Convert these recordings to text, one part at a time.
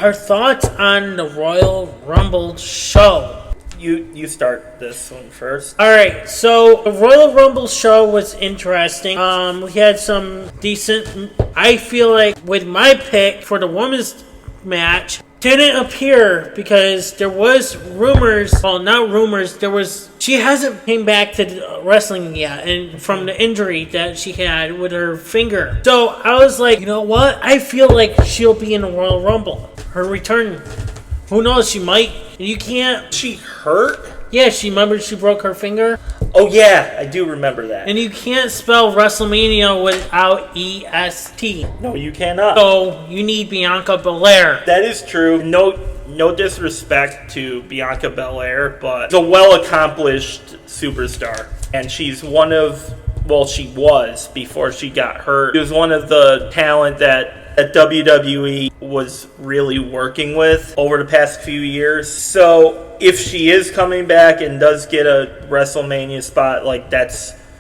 Our thoughts on the Royal Rumble show. You start this one first. Alright, so the Royal Rumble show was interesting. We had some decent... I feel like with my pick for the women's match, didn't appear because there was rumors, well, not rumors, there was... She hasn't came back to wrestling yet, and from the injury that she had with her finger. So I was like, you know what? I feel like she'll be in the Royal Rumble. Her return. Who knows? She might. You can't... She hurt? Yeah, she broke her finger. Oh yeah, I do remember that. And you can't spell WrestleMania without EST. No, you cannot. So you need Bianca Belair. That is true. No disrespect to Bianca Belair, but she's a well-accomplished superstar. And she's one of... Well, she was before she got hurt. She was one of the talent that WWE was really working with over the past few years. So if she is coming back and does get a WrestleMania spot, like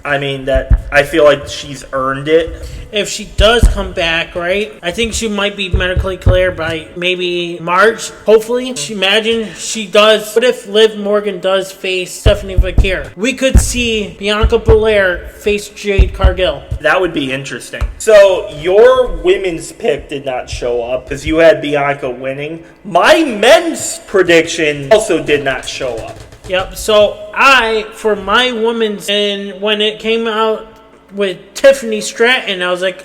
I feel like she's earned it. If she does come back, right, I think she might be medically cleared by maybe March, hopefully. Imagine she does. What if Liv Morgan does face Stephanie Vaquer? We could see Bianca Belair face Jade Cargill. That would be interesting. So your women's pick did not show up because you had Bianca winning. My men's prediction also did not show up. Yep, so for my women's, and when it came out with Tiffany Stratton, I was like,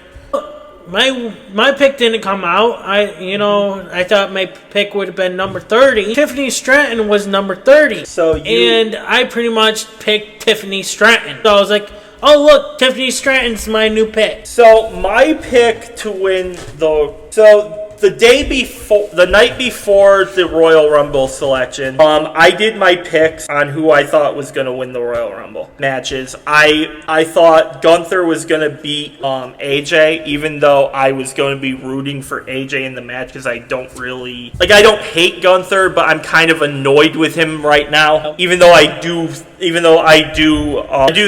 my pick didn't come out. I thought my pick would have been number 30. Tiffany Stratton was number 30. And I pretty much picked Tiffany Stratton. So I was like, oh look, Tiffany Stratton's my new pick. So my pick to win the night before the Royal Rumble selection, I did my picks on who I thought was going to win the Royal Rumble matches. I thought Gunther was going to beat AJ, even though I was going to be rooting for AJ in the match because I don't hate Gunther, but I'm kind of annoyed with him right now. Even though I do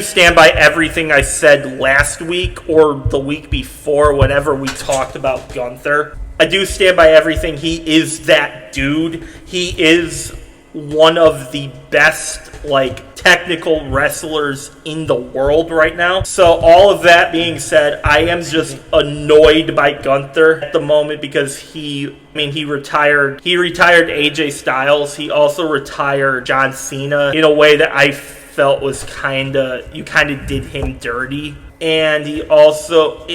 stand by everything I said last week or the week before, whenever we talked about Gunther. I do stand by everything. He is that dude. He is one of the best, technical wrestlers in the world right now. So all of that being said, I am just annoyed by Gunther at the moment because he retired AJ Styles. He also retired John Cena in a way that I felt was you kind of did him dirty. And he also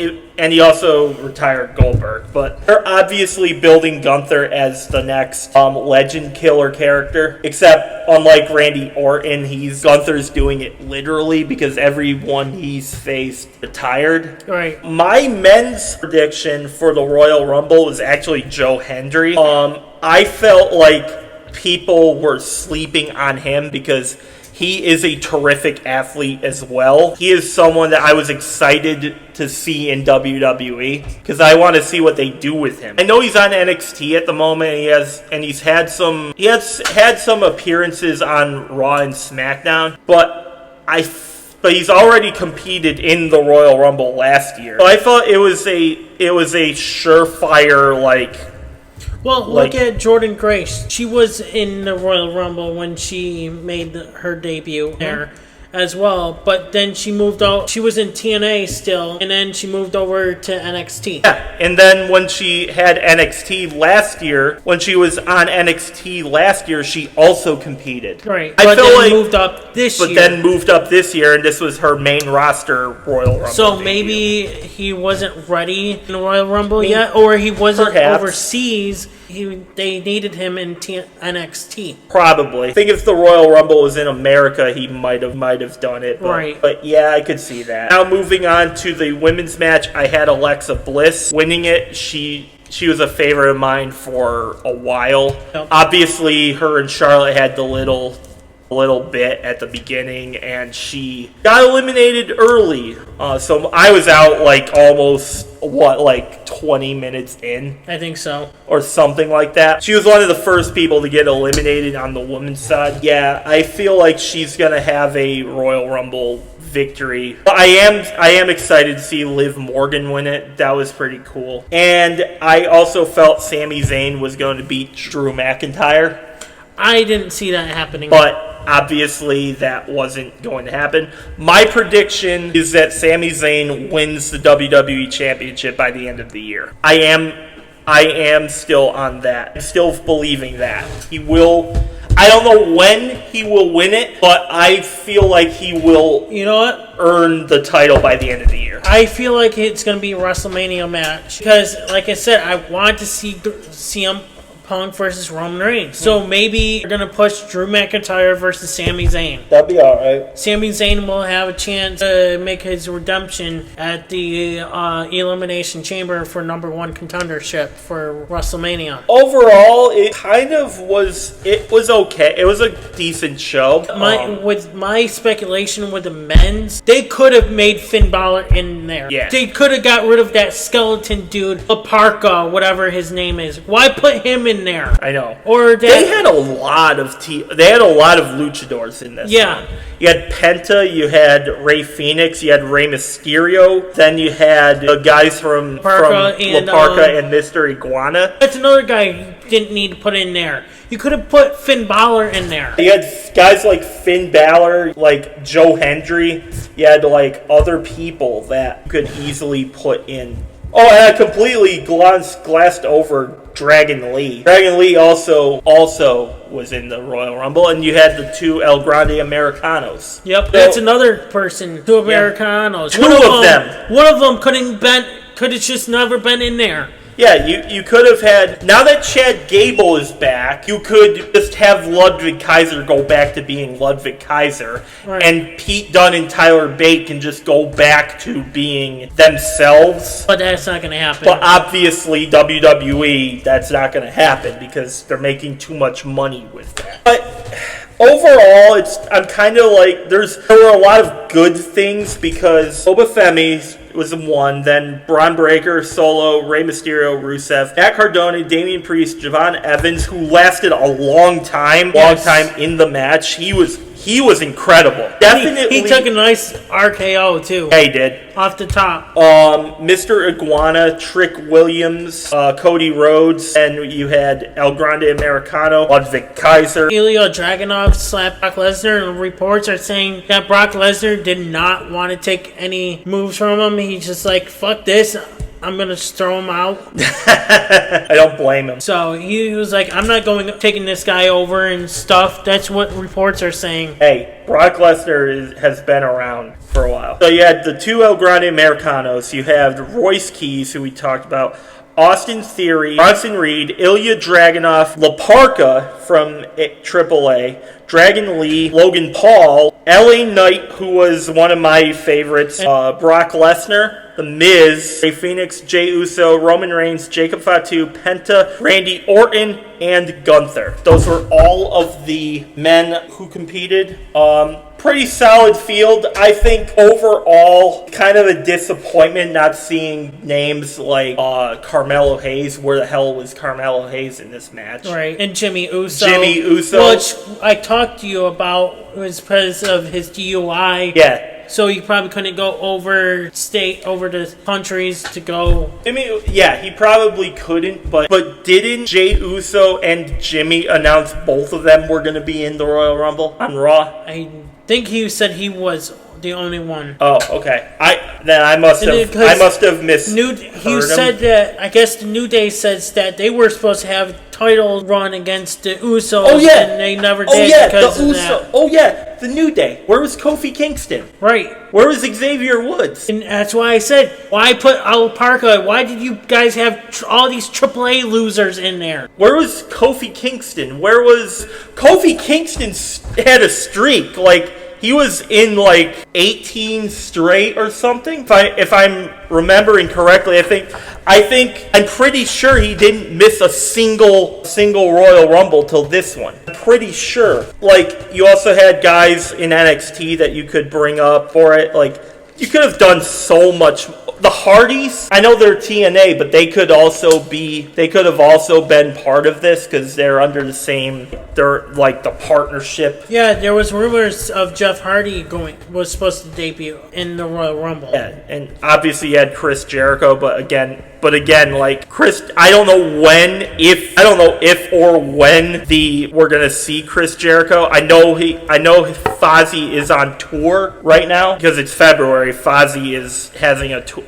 retired Goldberg. But they're obviously building Gunther as the next legend killer character. Except, unlike Randy Orton, Gunther's doing it literally because everyone he's faced retired. Right. My men's prediction for the Royal Rumble was actually Joe Hendry. I felt like people were sleeping on him because he is a terrific athlete as well. He is someone that I was excited to see in WWE because I want to see what they do with him. I know he's on NXT at the moment. He's had some appearances on Raw and SmackDown, but he's already competed in the Royal Rumble last year. So I thought it was a surefire Well, look at Jordynne Grace. She was in the Royal Rumble when she made her debut there as well. But then she moved out. She was in TNA still, and then she moved over to NXT. Yeah, and then when she had NXT last year, when she was on NXT last year, she also competed. Right, but then moved up this year. But then moved up this year, and this was her main roster Royal Rumble. So maybe he wasn't ready in the Royal Rumble yet, or he wasn't overseas. They needed him in NXT. Probably. I think if the Royal Rumble was in America, he might have done it. Right. But yeah, I could see that. Now moving on to the women's match, I had Alexa Bliss winning it. She was a favorite of mine for a while. Yep. Obviously, her and Charlotte had the little bit at the beginning, and she got eliminated early. So I was out almost 20 minutes in. I think so. Or something like that. She was one of the first people to get eliminated on the women's side. Yeah, I feel like she's going to have a Royal Rumble victory. I am excited to see Liv Morgan win it. That was pretty cool. And I also felt Sami Zayn was going to beat Drew McIntyre. I didn't see that happening. But obviously that wasn't going to happen. My prediction is that Sami Zayn wins the WWE Championship by the end of the year. I am still on that. I'm still believing that. He will. I don't know when he will win it, but I feel like he will, earn the title by the end of the year. I feel like it's going to be a WrestleMania match because, like I said, I want to see CM Punk versus Roman Reigns. So maybe they're going to push Drew McIntyre versus Sami Zayn. That'd be alright. Sami Zayn will have a chance to make his redemption at the Elimination Chamber for #1 contendership for WrestleMania. Overall, it kind of was. It was okay. It was a decent show. With my speculation with the men's, they could have made Finn Balor in there. Yeah. They could have got rid of that skeleton dude, Laparca, whatever his name is. Why put him in there? I know. Or they had a lot of luchadors in this. Yeah. One. You had Penta, you had Rey Fenix, you had Rey Mysterio, then you had the guys from Laparca and Mr. Iguana. That's another guy you didn't need to put in there. You could have put Finn Balor in there. You had guys like Finn Balor, like Joe Hendry. You had like other people that you could easily put in. Oh, and I completely glassed over Dragon Lee. Dragon Lee also was in the Royal Rumble, and you had the 2 El Grande Americanos. Yep, that's another person. 2 Americanos. Two of them. One of them could have just never been in there. Yeah, you could have had... Now that Chad Gable is back, you could just have Ludwig Kaiser go back to being Ludwig Kaiser, right. And Pete Dunne and Tyler Bate can just go back to being themselves. But that's not going to happen. But obviously, WWE, that's not going to happen because they're making too much money with that. But... overall, I'm kind of like, there were a lot of good things because Boba Femi was one, then Braun Breaker, Solo, Rey Mysterio, Rusev, Matt Cardona, Damian Priest, Javon Evans, who lasted a long time in the match. He was incredible. Definitely. He took a nice RKO, too. Yeah, he did. Off the top. Mr. Iguana, Trick Williams, Cody Rhodes, and you had El Grande Americano, Ludwig Kaiser. Ilya Dragunov slapped Brock Lesnar, and reports are saying that Brock Lesnar did not want to take any moves from him. He's just like, fuck this. I'm going to just throw him out. I don't blame him. So he was like, I'm not taking this guy over and stuff. That's what reports are saying. Hey, Brock Lesnar has been around for a while. So you had the 2 El Grande Americanos. You have Royce Keys, who we talked about. Austin Theory, Bronson Reed, Ilya Dragunov, Laparca from AAA, Dragon Lee, Logan Paul, LA Knight, who was one of my favorites, Brock Lesnar, The Miz, Rey Fenix, Jey Uso, Roman Reigns, Jacob Fatu, Penta, Randy Orton, and Gunther. Those were all of the men who competed. Pretty solid field. I think overall, kind of a disappointment not seeing names like Carmelo Hayes. Where the hell was Carmelo Hayes in this match? Right, and Jimmy Uso. Which I talked to you about was because of his DUI. Yeah. So you probably couldn't go over the countries to go. He probably couldn't, but didn't Jey Uso and Jimmy announce both of them were going to be in the Royal Rumble on Raw? I think he said he was the only one. Oh, okay. I must have missed. He said that I guess the New Day says that they were supposed to have a title run against the Usos. Oh yeah, and they never did because of that. Oh yeah, the New Day. Where was Kofi Kingston? Right. Where was Xavier Woods? And that's why I said, why put Alparca? Why did you guys have all these AAA losers in there? Where was Kofi Kingston? Where was Kofi Kingston? Had a streak like. He was in like 18 straight or something. If I'm remembering correctly, I'm pretty sure he didn't miss a single Royal Rumble till this one. I'm pretty sure. Like you also had guys in NXT that you could bring up for it. Like you could have done so much. The Hardys, I know they're TNA, but they could have also been part of this because they're under the same, they're like the partnership. Yeah, there was rumors of Jeff Hardy was supposed to debut in the Royal Rumble. Yeah, and obviously you had Chris Jericho, but again, like Chris, I don't know if or when we're gonna see Chris Jericho. I know Fozzy is on tour right now because it's February. Fozzy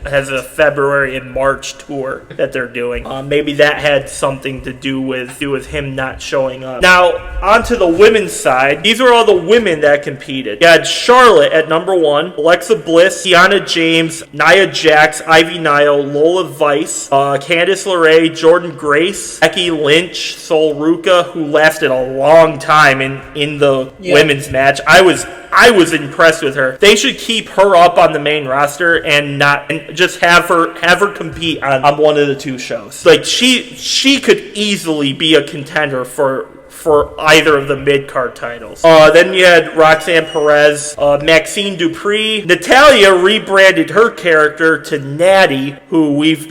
has a February and March tour that they're doing. Maybe that had something to do with him not showing up. Now onto the women's side. These are all the women that competed. You had Charlotte at number 1, Alexa Bliss, Kiana James, Nia Jax, Ivy Nile, Lola Vice, Candice LeRae, Jordan Grace, Becky Lynch, Sol Ruka, who lasted a long time in the women's match. I was impressed with her. They should keep her up on the main roster and just have her compete on one of the 2 shows. Like she could easily be a contender for either of the mid-card titles. Then you had Roxanne Perez, Maxine Dupree. Natalia rebranded her character to Natty, who we've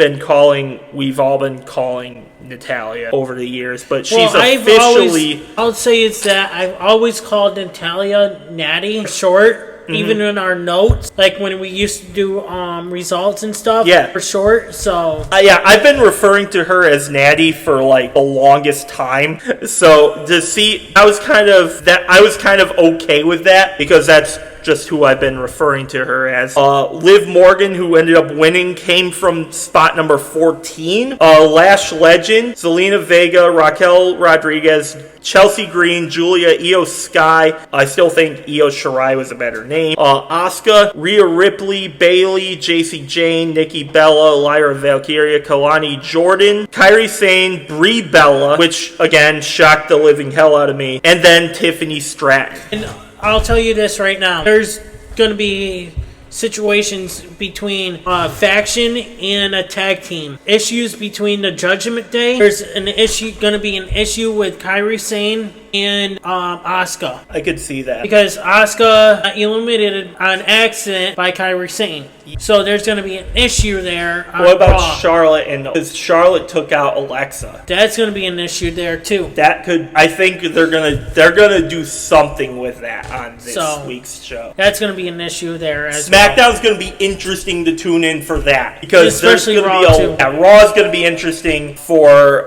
all been calling Natalia over the years, but she's officially... I'll say it's that I've always called Natalia Natty short. Mm-hmm. Even in our notes, like when we used to do results and stuff, for short. So I've been referring to her as Natty for like the longest time. So to see, I was kind of okay with that because that's just who I've been referring to her as. Liv Morgan, who ended up winning, came from spot number 14. Lash Legend, Zelina Vega, Raquel Rodriguez, Chelsea Green, Julia, Io Sky. I still think Io Shirai was a better name. Asuka, Rhea Ripley, Bayley, JC Jane, Nikki Bella, Lyra Valkyria, Kalani Jordan, Kairi Sane, Brie Bella, which again shocked the living hell out of me, and then Tiffany Stratton. And I'll tell you this right now. There's going to be situations between faction and a tag team. Issues between the Judgment Day. There's going to be an issue with Kairi Sane and Asuka. I could see that. Because Asuka got eliminated on accident by Kairi Sane. So there's going to be an issue there. What about Charlotte? Because Charlotte took out Alexa. That's going to be an issue there too. I think they're gonna do something with that on this week's show. That's going to be an issue there as well. SmackDown's going to be interesting to tune in for that because especially Raw too. Raw is going to be interesting for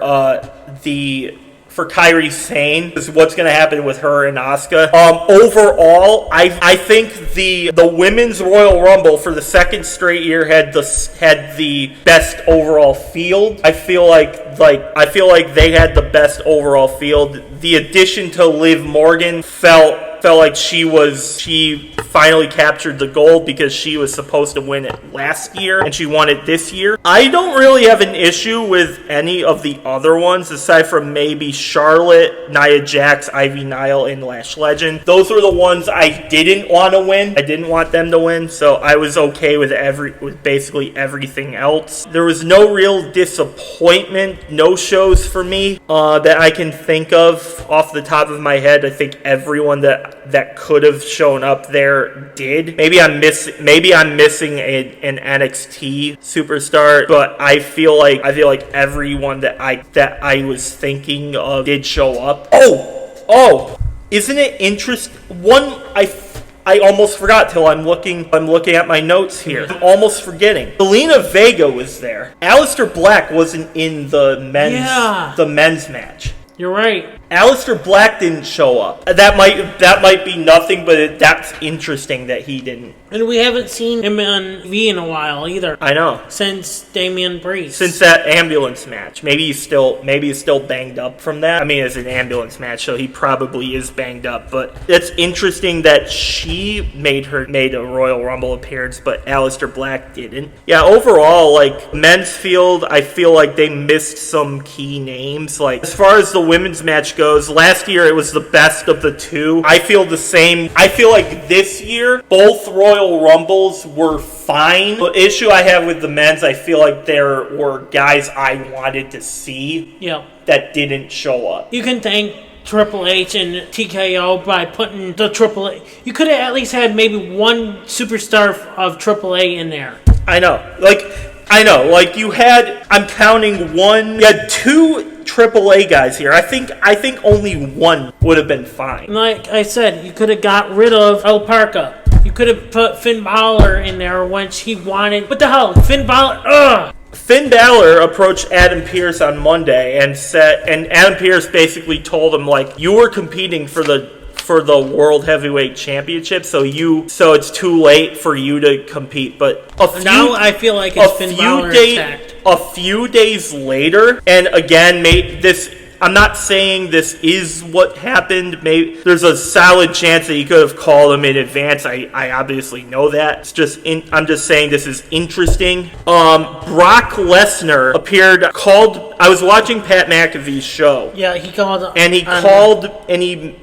Kairi Sane, is what's going to happen with her and Asuka. Overall, I think the women's Royal Rumble for the second straight year had the best overall field. I feel like they had the best overall field. The addition to Liv Morgan felt like she finally captured the gold because she was supposed to win it last year and she won it this year. I don't really have an issue with any of the other ones aside from maybe Charlotte, Nia Jax, Ivy Nile, and Lash Legend. Those were the ones I didn't want to win. I didn't want them to win, so I was okay with basically everything else. There was no real disappointment, no shows for me that I can think of off the top of my head. I think everyone that could have shown up there did. Maybe I'm missing an NXT superstar, but I feel like everyone that I was thinking of did show up. Oh, isn't it interesting? One I almost forgot till I'm looking at my notes here. I'm almost forgetting. Zelina Vega was there. Aleister Black wasn't in the men's match. You're right. Aleister Black didn't show up. That might be nothing, but that's interesting that he didn't. And we haven't seen him on V in a while either. I know. Since Damian Priest. Since that ambulance match. Maybe he's still banged up from that. I mean, it's an ambulance match, so he probably is banged up. But it's interesting that she made a Royal Rumble appearance, but Aleister Black didn't. Yeah, overall, like men's field, I feel like they missed some key names. Like as far as the women's match goes, last year it was the best of the 2. I feel the same. I feel like this year both Royal Rumbles were fine. The issue I have with the men's, I feel like there were guys I wanted to see that didn't show up. You can thank Triple H and TKO by putting the Triple H. You could have at least had maybe one superstar of Triple A in there. I know. Like, you had, I'm counting one, you had two AAA guys here. I think only one would have been fine. Like I said, you could have got rid of El Parca. You could have put Finn Balor in there when he wanted. What the hell? Finn Balor, ugh! Finn Balor approached Adam Pearce on Monday and Adam Pearce basically told him, like, you were competing for the World Heavyweight Championship, so it's too late for you to compete. But now I feel like it's Finn Balor attacked. A few days later, and again, I'm not saying this is what happened. Maybe there's a solid chance that he could have called him in advance. I obviously know that. I'm just saying this is interesting. Brock Lesnar I was watching Pat McAfee's show. Yeah, he called. And he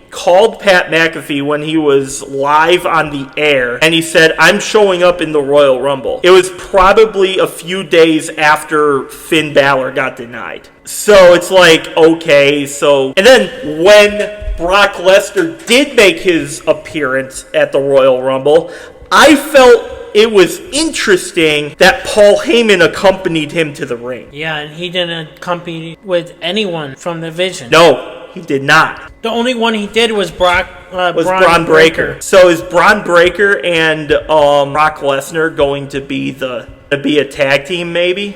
called Pat McAfee when he was live on the air, and he said, I'm showing up in the Royal Rumble. It was probably a few days after Finn Balor got denied. So it's like, okay, and then when Brock Lesnar did make his appearance at the Royal Rumble, I felt it was interesting that Paul Heyman accompanied him to the ring. Yeah, and he didn't accompany with anyone from the division. No, he did not. The only one he did was Braun Breaker. So is Braun Breaker and Brock Lesnar going to be a tag team, maybe?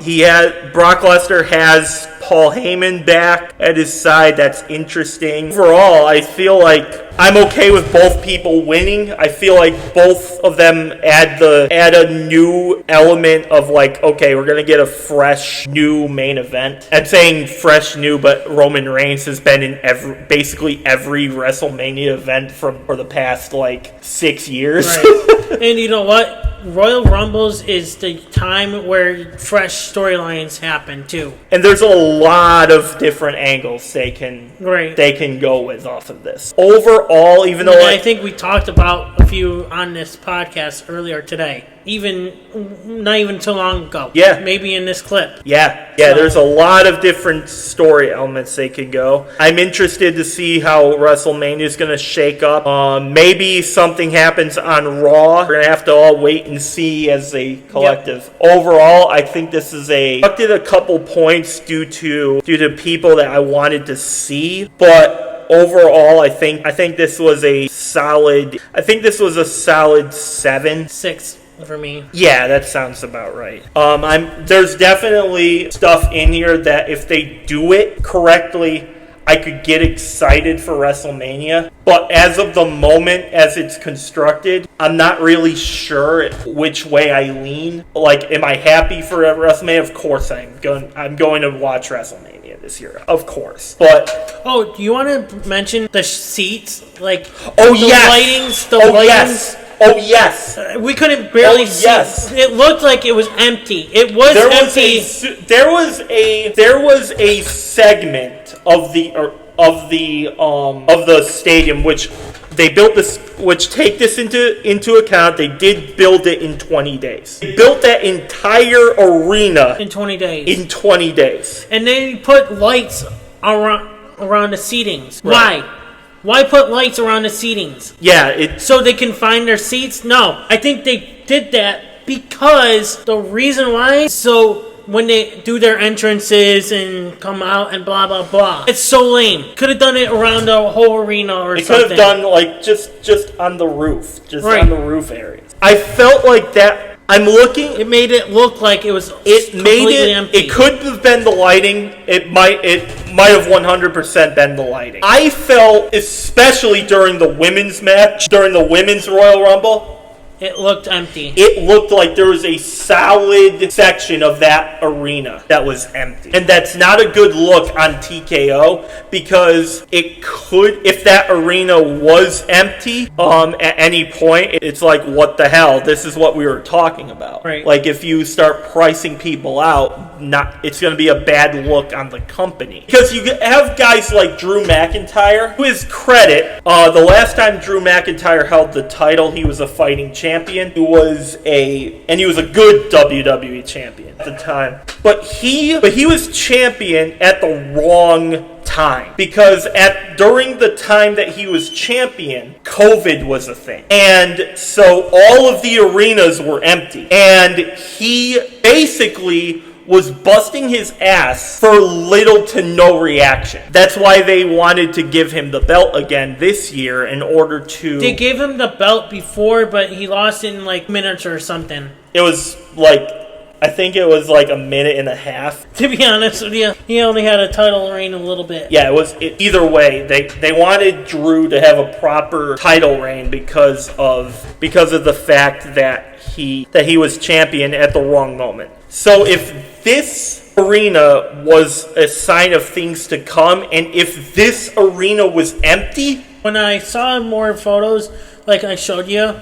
Brock Lesnar has Paul Heyman back at his side. That's interesting. Overall, I feel like I'm okay with both people winning. I feel like both of them add a new element of, like, okay, we're going to get a fresh new main event. I'm saying fresh new, but Roman Reigns has been in basically every WrestleMania event for the past, like, 6 years. Right. And you know what? Royal Rumbles is the time where fresh storylines happen too. And there's a lot of different angles they can go with off of this. Overall, even though I think we talked about a few on this podcast earlier today. Not even too long ago. Yeah. Maybe in this clip. Yeah, there's a lot of different story elements they can go. I'm interested to see how WrestleMania is going to shake up. Maybe something happens on Raw. We're going to have to all wait and see as a collective. Yep. Overall, I think this is deducted a couple points due to people that I wanted to see, but overall, I think this was a solid 7. 6 for me. Yeah, that sounds about right. There's definitely stuff in here that if they do it correctly, I could get excited for WrestleMania. But as of the moment, as it's constructed, I'm not really sure which way I lean. Like, am I happy for WrestleMania? Of course I'm going to watch WrestleMania this year. Of course. But do you want to mention the seats? Like, yes. Lightings. Oh, yes. We couldn't barely see. Yes. It looked like it was empty. It was empty. There was a segment of the stadium which they built this, which take this into account. They did build it in 20 days. They built that entire arena in 20 days. In 20 days. And then you put lights around the seatings. Right. Why? Why put lights around the seatings? Yeah, so they can find their seats? No. I think they did that because the reason why, so when they do their entrances and come out and blah, blah, blah. It's so lame. Could have done it around the whole arena or something. They could have done, like, just on the roof. On the roof area. I felt like that. I'm looking. It made it look like it was completely empty. It could have been the lighting. It might have 100% been the lighting. I felt, especially during the women's match, during the women's Royal Rumble, it looked empty. It looked like there was a solid section of that arena that was empty. And that's not a good look on TKO, because it could, if that arena was empty at any point, it's like, what the hell? This is what we were talking about. Right. Like, if you start pricing people out, it's going to be a bad look on the company. Because you have guys like Drew McIntyre, to his credit, the last time Drew McIntyre held the title, he was a fighting champion. He was a good WWE champion at the time. But he was champion at the wrong time. time. Because during the time that he was champion, COVID was a thing. And so all of the arenas were empty. And he basically was busting his ass for little to no reaction. That's why they wanted to give him the belt again this year in order to... They gave him the belt before, but he lost in like minutes or something. It was like... I think it was like a minute and a half. To be honest with you, he only had a title reign a little bit. Yeah, either way, they wanted Drew to have a proper title reign because of the fact that he was champion at the wrong moment. So if this arena was a sign of things to come, and if this arena was empty, when I saw more photos, like I showed you,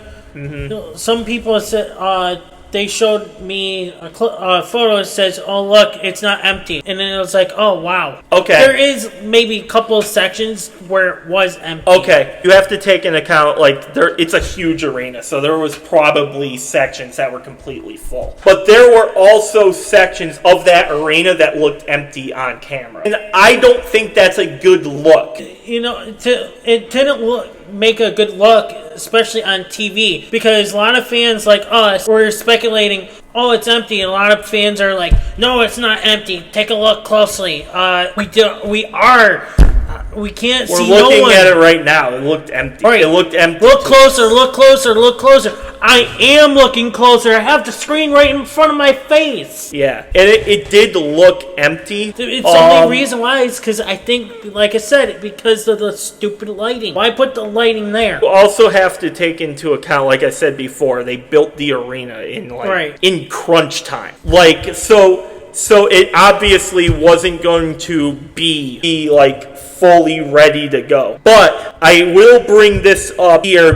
some people said. They showed me a photo that says, "Oh, look, it's not empty." And then it was like, "Oh, wow." Okay. There is maybe a couple of sections where it was empty. Okay. You have to take into account, it's a huge arena, so there was probably sections that were completely full. But there were also sections of that arena that looked empty on camera. And I don't think that's a good look. You know, it didn't make a good look, especially on TV, because a lot of fans like us were speculating, oh, it's empty. And a lot of fans are like, no, it's not empty. Take a look closely. We can't see no one. We're looking at it right now. It looked empty. Right. It looked empty. Look closer, look closer, look closer. I am looking closer. I have the screen right in front of my face. Yeah, and it did look empty. It's the only reason why is because I think, like I said, because of the stupid lighting. Why put the lighting there? You also have to take into account, like I said before, they built the arena in crunch time. So it obviously wasn't going to be fully ready to go. But I will bring this up here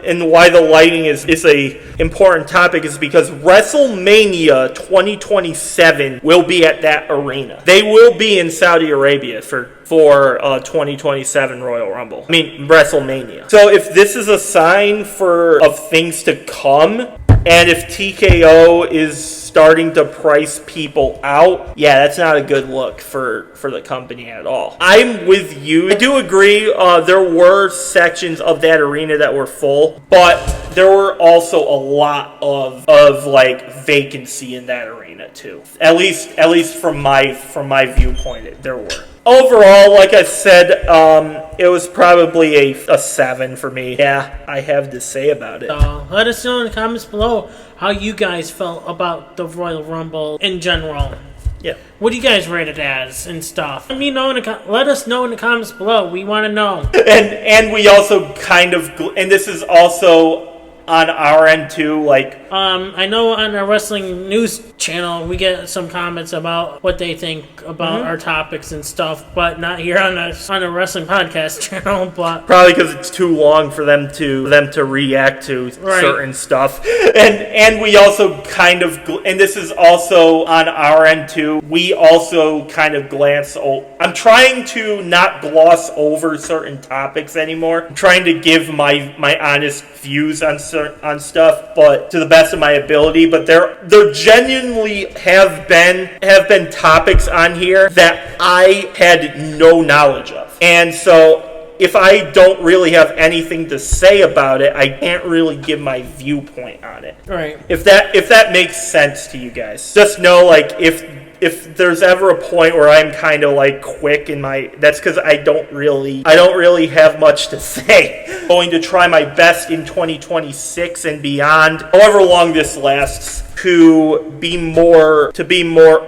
and why the lighting is a important topic is because WrestleMania 2027 will be at that arena. They will be in Saudi Arabia for 2027 Royal Rumble. I mean, WrestleMania. So if this is a sign of things to come, and if TKO is starting to price people out, yeah, that's not a good look for the company at all. I'm with you. I do agree there were sections of that arena that were full, but there were also a lot of vacancy in that arena too. At least from my viewpoint, there were. Overall, like I said, it was probably a 7 for me. Yeah, I have to say about it. Let us know in the comments below how you guys felt about the Royal Rumble in general. Yeah. What do you guys rate it as and stuff? Let us know in the comments below. We want to know. And we also and this is also on our end too, I know on our wrestling news channel we get some comments about what they think about our topics and stuff, but not here on a wrestling podcast channel. But probably because it's too long for them to react to certain stuff. And we also and this is also on our end too. We also kind of glance. I'm trying to not gloss over certain topics anymore. I'm trying to give my honest views on stuff, but to the best of my ability. But there genuinely have been topics on here that I had no knowledge of, and so if I don't really have anything to say about it, I can't really give my viewpoint on it. Right. If that makes sense to you guys, just know if there's ever a point where I'm kind of quick in that's because I don't really have much to say. I'm going to try my best in 2026 and beyond, however long this lasts, to be more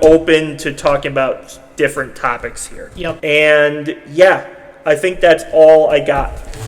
open to talking about different topics here. Yep. And yeah, I think that's all I got.